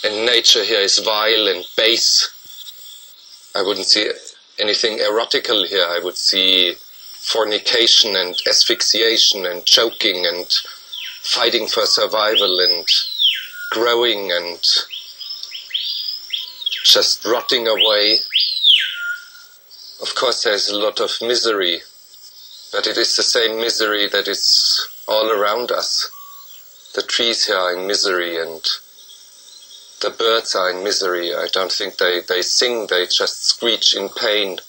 And nature here is vile and base. I wouldn't see anything erotical here. I would see fornication and asphyxiation and choking and fighting for survival and growing and just rotting away. Of course there's a lot of misery, but it is the same misery that is all around us. The trees here are in misery and the birds are in misery. I don't think they sing, they just screech in pain.